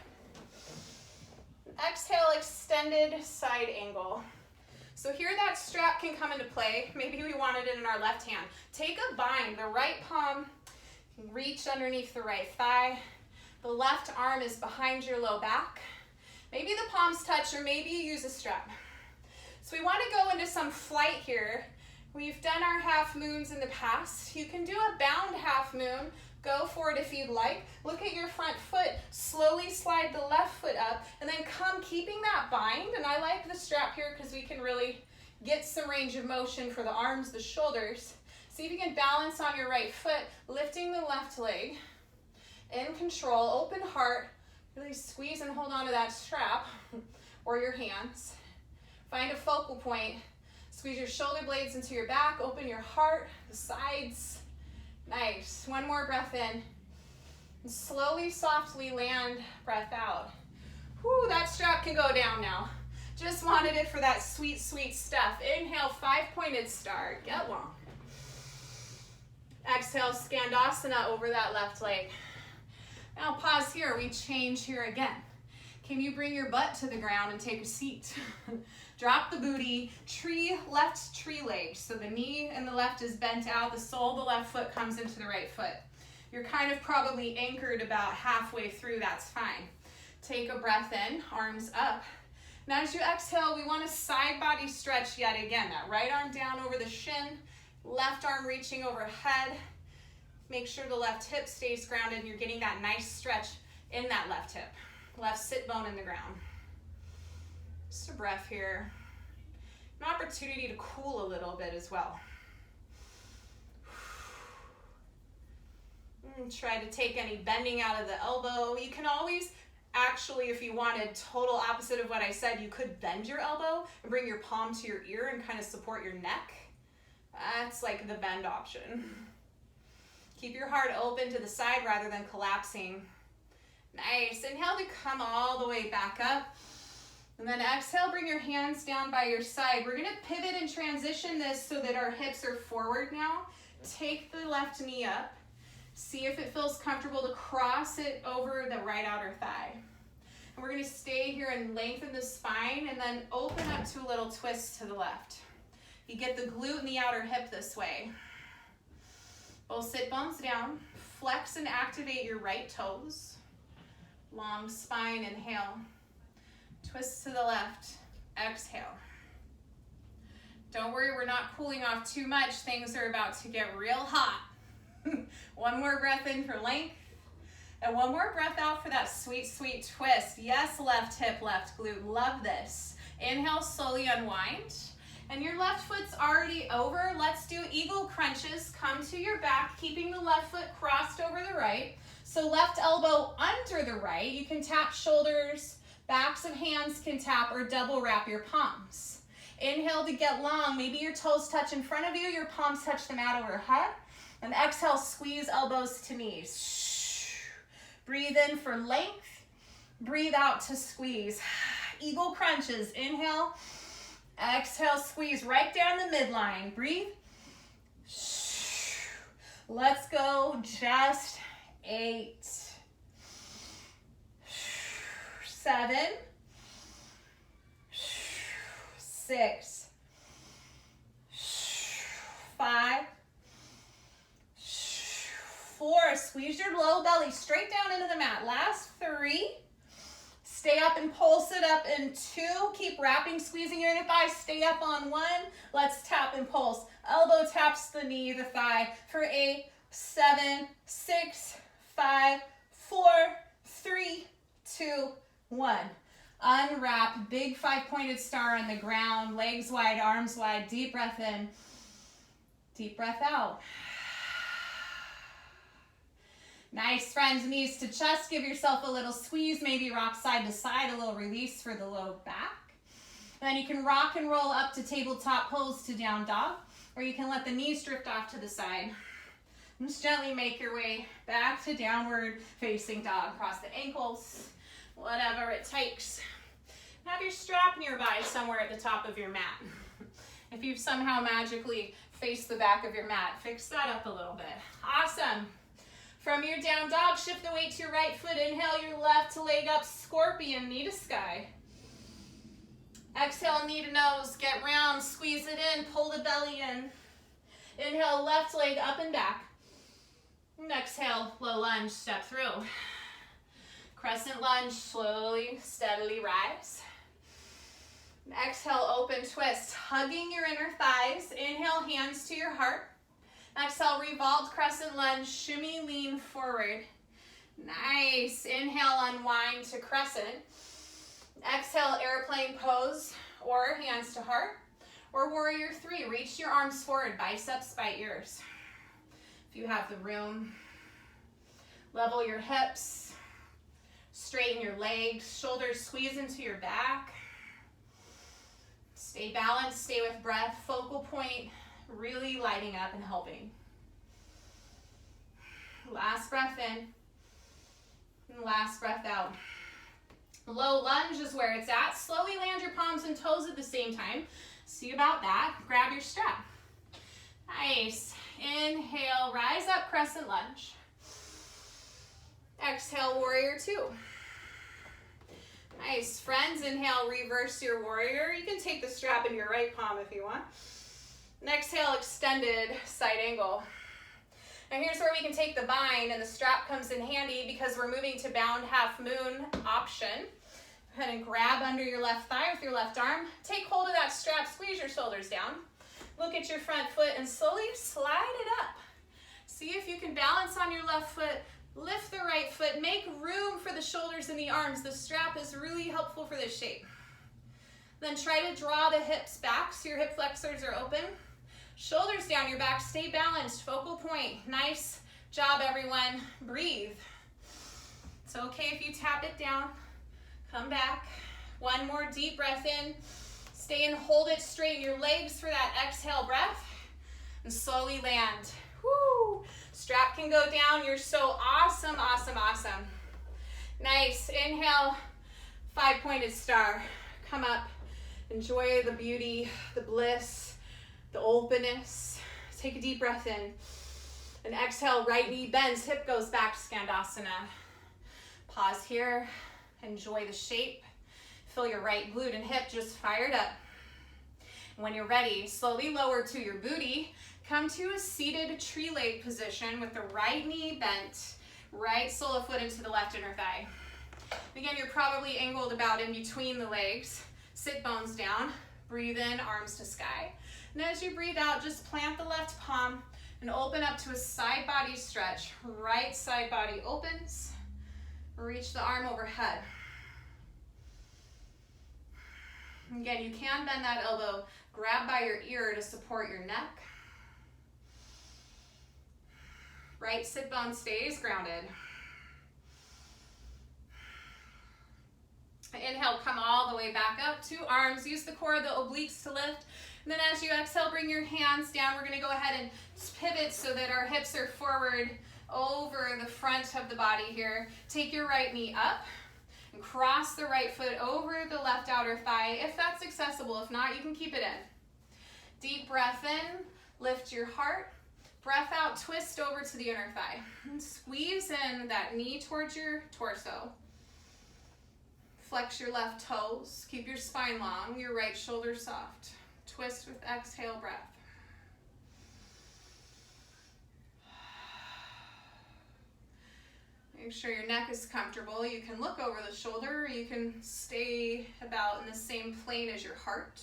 Exhale, extended side angle. So here that strap can come into play. Maybe we wanted it in our left hand. Take a bind. The right palm can reach underneath the right thigh. The left arm is behind your low back. Maybe the palms touch, or maybe you use a strap. So we want to go into some flight here. We've done our half moons in the past. You can do a bound half moon. Go for it if you'd like. Look at your front foot. Slowly slide the left foot up, and then come keeping that bind. And I like the strap here because we can really get some range of motion for the arms, the shoulders. See if you can balance on your right foot, lifting the left leg. In control, open heart. Really squeeze and hold on to that strap or your hands. Find a focal point. Squeeze your shoulder blades into your back. Open your heart, the sides. Nice. One more breath in. And slowly, softly land, breath out. Whew, that strap can go down now. Just wanted it for that sweet, sweet stuff. Inhale, 5-pointed star. Get long. Exhale, Skandasana over that left leg. Now pause here. We change here again. Can you bring your butt to the ground and take a seat? Drop the booty, left tree leg. So the knee in the left is bent out, the sole of the left foot comes into the right foot. You're kind of probably anchored about halfway through, that's fine. Take a breath in, arms up. Now as you exhale, we want a side body stretch yet again. That right arm down over the shin, left arm reaching overhead. Make sure the left hip stays grounded and you're getting that nice stretch in that left hip. Left sit bone in the ground. Just a breath here. An opportunity to cool a little bit as well. And try to take any bending out of the elbow. You can always, actually, if you wanted total opposite of what I said, you could bend your elbow and bring your palm to your ear and kind of support your neck. That's like the bend option. Keep your heart open to the side rather than collapsing. Nice. Inhale to come all the way back up. And then exhale, bring your hands down by your side. We're going to pivot and transition this so that our hips are forward now. Take the left knee up. See if it feels comfortable to cross it over the right outer thigh. And we're going to stay here and lengthen the spine and then open up to a little twist to the left. You get the glute and the outer hip this way. Both sit bones down. Flex and activate your right toes. Long spine, inhale. Twist to the left, exhale. Don't worry, we're not cooling off too much. Things are about to get real hot. One more breath in for length. And one more breath out for that sweet, sweet twist. Yes, left hip, left glute. Love this. Inhale, slowly unwind. And your left foot's already over. Let's do eagle crunches. Come to your back, keeping the left foot crossed over the right. So left elbow under the right. You can tap shoulders, backs of hands can tap, or double wrap your palms. Inhale to get long. Maybe your toes touch in front of you, your palms touch the mat overhead. And exhale, squeeze elbows to knees. Breathe in for length. Breathe out to squeeze. Eagle crunches. Inhale. Exhale, squeeze right down the midline. Breathe. Let's go. Just 8, 7, 6, 5, 4. Squeeze your low belly straight down into the mat. Last 3. Stay up and pulse it up in 2. Keep wrapping, squeezing your inner thigh. Stay up on 1. Let's tap and pulse. Elbow taps the knee, the thigh for 8, 7, 6, 5, 4, 3, 2, 1. Unwrap, big 5-pointed star on the ground, legs wide, arms wide. Deep breath in, deep breath out. Nice, friends. Knees to chest. Give yourself a little squeeze. Maybe rock side to side, a little release for the low back. And then you can rock and roll up to tabletop pose to down dog, or you can let the knees drift off to the side. And just gently make your way back to downward facing dog. Cross the ankles, whatever it takes. Have your strap nearby somewhere at the top of your mat. If you've somehow magically faced the back of your mat, fix that up a little bit. Awesome. From your down dog, shift the weight to your right foot. Inhale your left leg up, scorpion, knee to sky. Exhale, knee to nose, get round, squeeze it in, pull the belly in. Inhale, left leg up and back. And exhale, low lunge, step through. Crescent lunge, slowly, steadily rise. And exhale, open twist, hugging your inner thighs. Inhale, hands to your heart. Exhale, revolved crescent lunge, shimmy, lean forward. Nice. Inhale, unwind to crescent. Exhale, airplane pose, or hands to heart. Or warrior 3, reach your arms forward, biceps by ears. If you have the room, level your hips, straighten your legs, shoulders squeeze into your back. Stay balanced, stay with breath, focal point, really lighting up and helping. Last breath in, and last breath out. Low lunge is where it's at. Slowly land your palms and toes at the same time. See about that. Grab your strap. Nice. Inhale, rise up, crescent lunge. Exhale, warrior 2. Nice. Friends, inhale, reverse your warrior. You can take the strap in your right palm if you want. And exhale, extended side angle. Now here's where we can take the bind, and the strap comes in handy because we're moving to bound half moon option. Go ahead and grab under your left thigh with your left arm. Take hold of that strap, squeeze your shoulders down. Look at your front foot and slowly slide it up. See if you can balance on your left foot, Lift the right foot. Make room for the shoulders and the arms. The strap is really helpful for this shape. Then try to draw the hips back so your hip flexors are open. Shoulders down your back. Stay balanced. Focal point. Nice job, everyone. Breathe. It's okay if you tap it down. Come back. One more deep breath in. Stay and hold it. Straighten your legs for that exhale breath. And slowly land. Woo! Strap can go down. You're so awesome, awesome, awesome. Nice. Inhale. 5-pointed star. Come up. Enjoy the beauty, the bliss, the openness. Take a deep breath in. And exhale, right knee bends, hip goes back to Skandasana. Pause here. Enjoy the shape. Feel your right glute and hip just fired up. When you're ready, slowly lower to your booty. Come to a seated tree leg position with the right knee bent, right sole of foot into the left inner thigh. Again, you're probably angled about in between the legs. Sit bones down, breathe in, arms to sky. And as you breathe out, just plant the left palm and open up to a side body stretch. Right side body opens. Reach the arm overhead. Again, you can bend that elbow, grab by your ear to support your neck. Right sit bone stays grounded. Inhale, come all the way back up. 2 arms, use the core of the obliques to lift. And then as you exhale, bring your hands down. We're gonna go ahead and pivot so that our hips are forward over the front of the body here. Take your right knee up and cross the right foot over the left outer thigh, if that's accessible. If not, you can keep it in. Deep breath in, lift your heart. Breath out, twist over to the inner thigh. And squeeze in that knee towards your torso. Flex your left toes. Keep your spine long, your right shoulder soft. Twist with exhale breath. Make sure your neck is comfortable. You can look over the shoulder, or you can stay about in the same plane as your heart.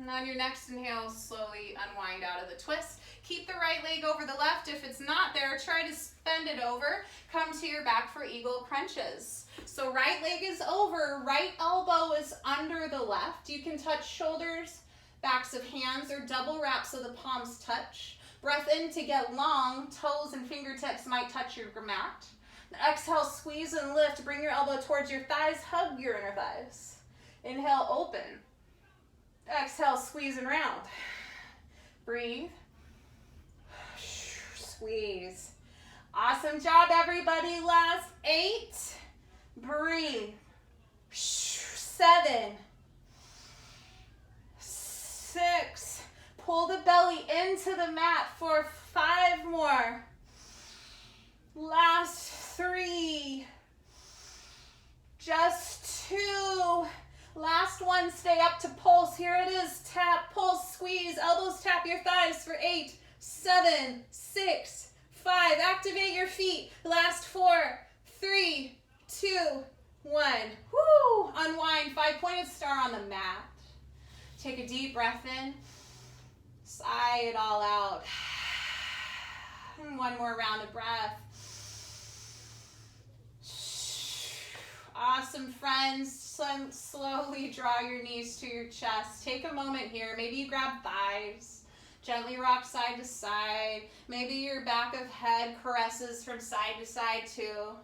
And on your next inhale, slowly unwind out of the twist. Keep the right leg over the left. If it's not there, try to bend it over. Come to your back for eagle crunches. So right leg is over, right elbow is under the left. You can touch shoulders, backs of hands, or double wrap so the palms touch. Breath in to get long, toes and fingertips might touch your mat. Exhale, squeeze and lift. Bring your elbow towards your thighs, hug your inner thighs. Inhale, open. Exhale, squeeze and round. Breathe. Squeeze. Awesome job, everybody. Last 8. Breathe. 7. 6. Pull the belly into the mat for 5 more. Last 3. Just 2. Last one, stay up to pulse. Here it is. Tap, pulse, squeeze. Elbows tap your thighs for 8, 7, 6, 5. Activate your feet. Last 4, 3, 2, 1. Woo! Unwind. 5-pointed star on the mat. Take a deep breath in. Sigh it all out. And one more round of breath. Awesome, friends. Slowly draw your knees to your chest. Take a moment here. Maybe you grab thighs. Gently rock side to side. Maybe your back of head caresses from side to side too.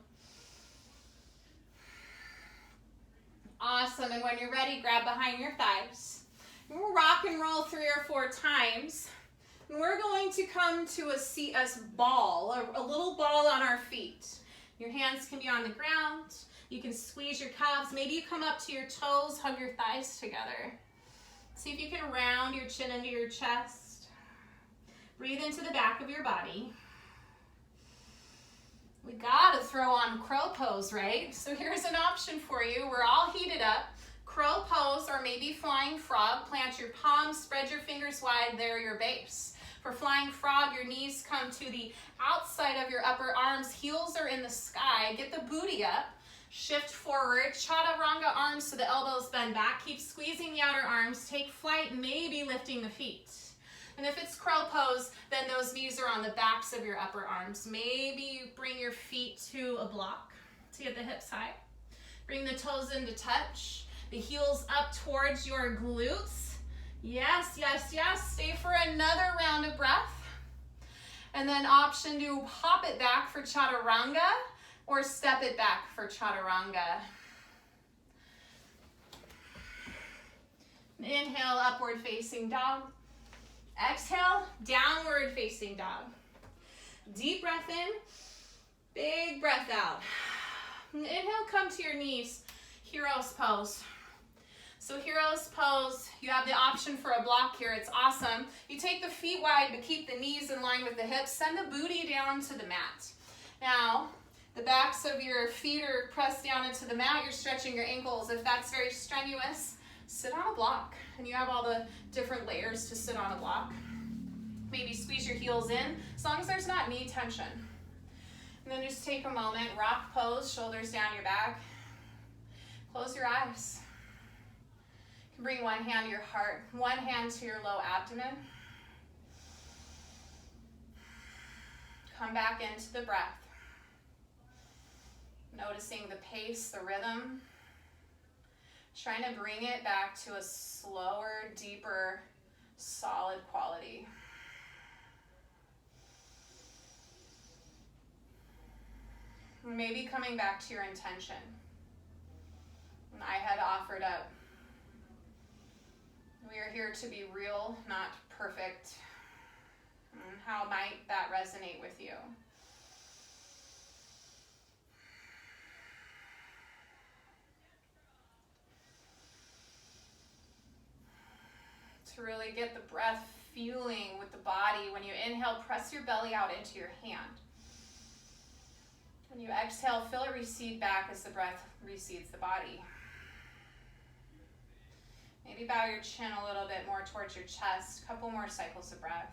Awesome. And when you're ready, grab behind your thighs. And we'll rock and roll 3 or 4 times. And we're going to come to a ball, a little ball on our feet. Your hands can be on the ground. You can squeeze your calves. Maybe you come up to your toes, hug your thighs together. See if you can round your chin into your chest. Breathe into the back of your body. We gotta throw on crow pose, right? So here's an option for you. We're all heated up. Crow pose or maybe flying frog. Plant your palms, spread your fingers wide. They're your base. For flying frog, your knees come to the outside of your upper arms. Heels are in the sky. Get the booty up. Shift forward, chaturanga arms so the elbows bend back. Keep squeezing the outer arms. Take flight, maybe lifting the feet. And if it's crow pose, then those knees are on the backs of your upper arms. Maybe you bring your feet to a block to get the hips high. Bring the toes into touch. The heels up towards your glutes. Yes, yes, yes. Stay for another round of breath. And then option to hop it back for chaturanga or step it back for chaturanga. Inhale, upward facing dog. Exhale, downward facing dog. Deep breath in, big breath out. Inhale, come to your knees, hero's pose. So hero's pose, you have the option for a block here. It's awesome. You take the feet wide, but keep the knees in line with the hips. Send the booty down to the mat. Now, the backs of your feet are pressed down into the mat. You're stretching your ankles. If that's very strenuous, sit on a block. And you have all the different layers to sit on a block. Maybe squeeze your heels in, as long as there's not knee tension. And then just take a moment, rock pose, shoulders down your back. Close your eyes. You can bring one hand to your heart, one hand to your low abdomen. Come back into the breath. Noticing the pace, the rhythm. Trying to bring it back to a slower, deeper, solid quality. Maybe coming back to your intention. And I had offered up. We are here to be real, not perfect. And how might that resonate with you? To really get the breath fueling with the body. When you inhale, press your belly out into your hand. When you exhale, feel it recede back as the breath recedes the body. Maybe bow your chin a little bit more towards your chest. A couple more cycles of breath.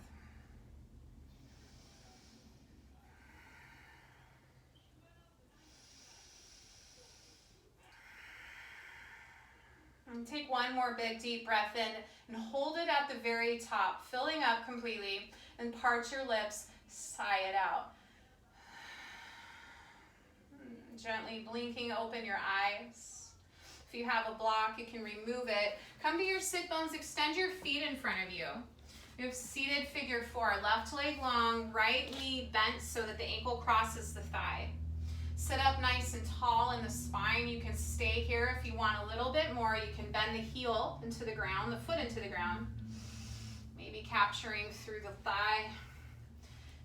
And take one more big deep breath in and hold it at the very top, filling up completely, and part your lips, sigh it out. Gently blinking open your eyes. If you have a block, you can remove it. Come to your sit bones, extend your feet in front of you. You have seated figure four, left leg long, right knee bent so that the ankle crosses the thigh. Sit up nice and tall in the spine. You can stay here if you want a little bit more. You can bend the heel into the ground, the foot into the ground. Maybe capturing through the thigh.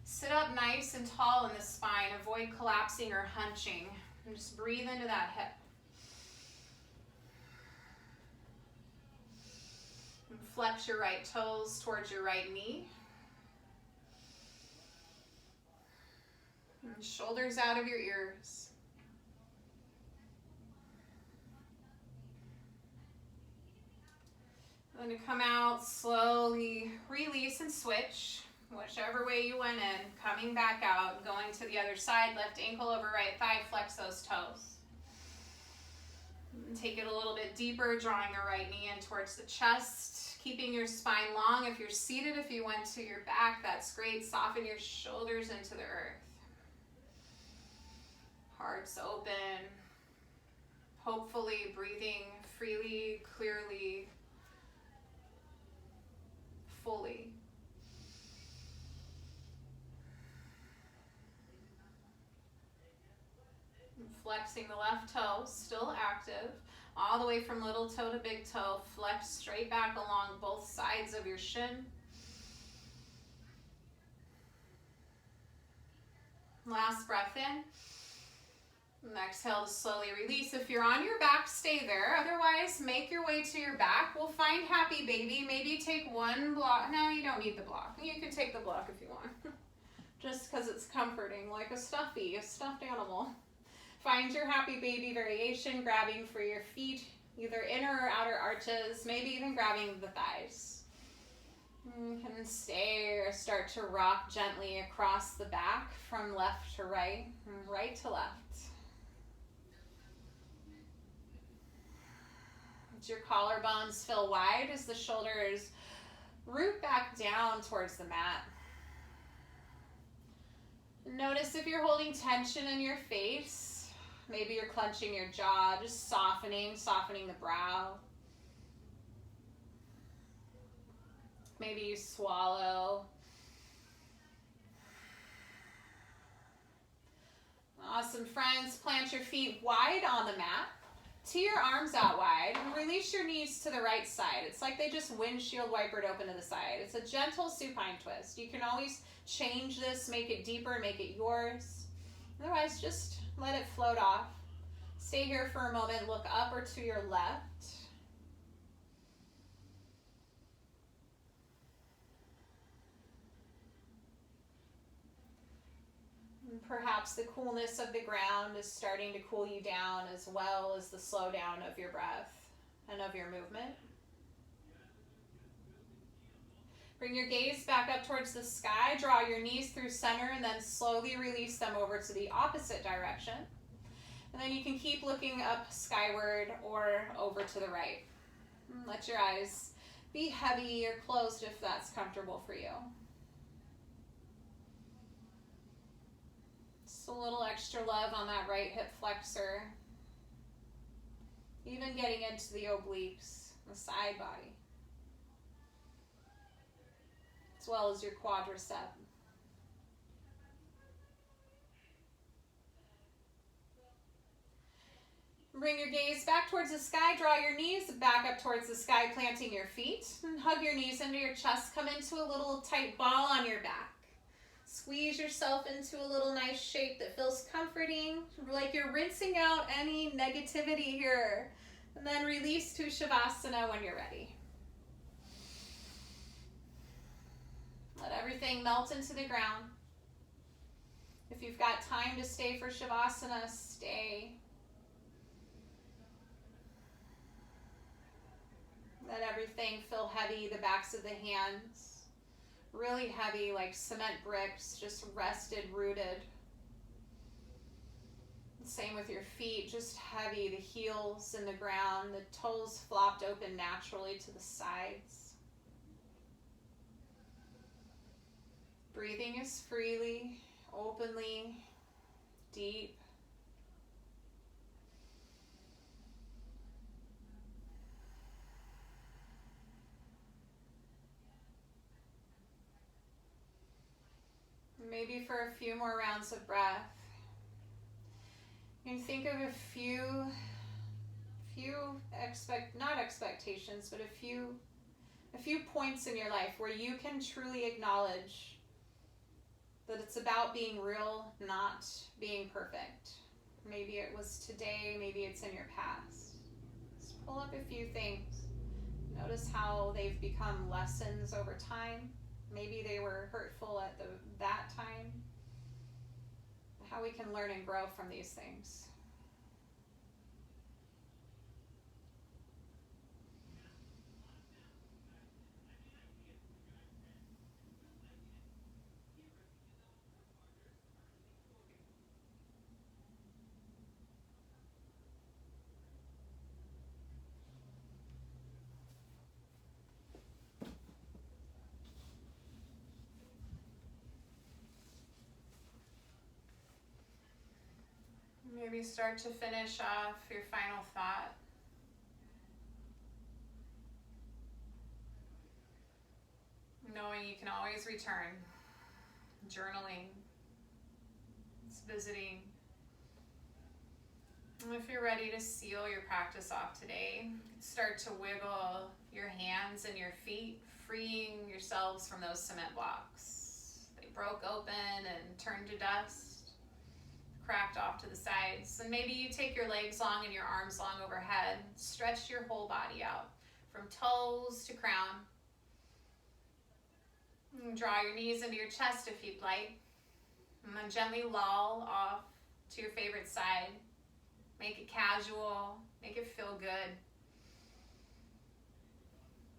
Sit up nice and tall in the spine. Avoid collapsing or hunching. And just breathe into that hip. And flex your right toes towards your right knee. And shoulders out of your ears. Then to come out, slowly release and switch. Whichever way you went in, coming back out, going to the other side, left ankle over right thigh, flex those toes. And take it a little bit deeper, drawing the right knee in towards the chest, keeping your spine long. If you're seated, if you went to your back, that's great. Soften your shoulders into the earth. Hearts open, hopefully breathing freely, clearly, fully. And flexing the left toe, still active, all the way from little toe to big toe. Flex straight back along both sides of your shin. Last breath in. And exhale to slowly release. If you're on your back, stay there. Otherwise, make your way to your back. We'll find happy baby. Maybe take one block. No, you don't need the block. You can take the block if you want. Just because it's comforting, like a stuffed animal. Find your happy baby variation, grabbing for your feet, either inner or outer arches, maybe even grabbing the thighs. You can stay or start to rock gently across the back from left to right and right to left. As your collarbones fill wide, as the shoulders Root back down towards the mat. Notice if you're holding tension in your face. Maybe you're clenching your jaw, just softening the brow. Maybe you swallow. Awesome, friends. Plant your feet wide on the mat. Tee your arms out wide and release your knees to the right side. It's like they just windshield wipered open to the side. It's a gentle supine twist. You can always change this, make it deeper, make it yours. Otherwise, just let it float off. Stay here for a moment. Look up or to your left. Perhaps the coolness of the ground is starting to cool you down, as well as the slowdown of your breath and of your movement. Bring your gaze back up towards the sky. Draw your knees through center and then slowly release them over to the opposite direction. And then you can keep looking up skyward or over to the right. Let your eyes be heavy or closed if that's comfortable for you. A little extra love on that right hip flexor. Even getting into the obliques, the side body, as well as your quadricep. Bring your gaze back towards the sky. Draw your knees back up towards the sky, planting your feet. And hug your knees into your chest. Come into a little tight ball on your back. Squeeze yourself into a little nice shape that feels comforting, like you're rinsing out any negativity here. And then release to Savasana when you're ready. Let everything melt into the ground. If you've got time to stay for Savasana, stay. Let everything feel heavy, the backs of the hands. Really heavy, like cement bricks, just rested, rooted. Same with your feet, just heavy, the heels in the ground, the toes flopped open naturally to the sides. Breathing as freely, openly, deep. Maybe for a few more rounds of breath. You can think of a few not expectations, but a few points in your life where you can truly acknowledge that it's about being real, not being perfect. Maybe it was today, maybe it's in your past. Just pull up a few things. Notice how they've become lessons over time. Maybe they were hurtful at that time. How we can learn and grow from these things. Maybe start to finish off your final thought. Knowing you can always return. Journaling. It's visiting. And if you're ready to seal your practice off today, start to wiggle your hands and your feet, freeing yourselves from those cement blocks. They broke open and turned to dust. Cracked off to the sides. And maybe you take your legs long and your arms long overhead. Stretch your whole body out from toes to crown. And draw your knees into your chest if you'd like. And then gently loll off to your favorite side. Make it casual. Make it feel good.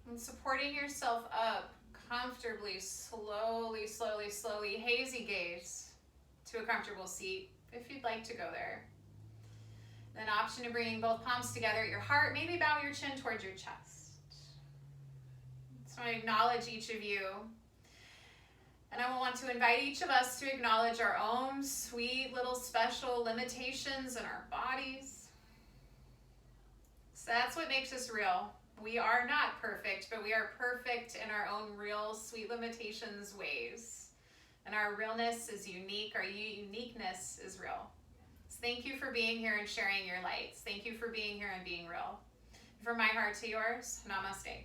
And supporting yourself up comfortably, slowly, slowly, slowly. Hazy gaze to a comfortable seat, if you'd like to go there. Then option to bring both palms together at your heart. Maybe bow your chin towards your chest. Let's So I acknowledge each of you. And I want to invite each of us to acknowledge our own sweet little special limitations in our bodies. So that's what makes us real. We are not perfect, but we are perfect in our own real sweet limitations ways. And our realness is unique. Our uniqueness is real. So thank you for being here and sharing your lights. Thank you for being here and being real. From my heart to yours, namaste.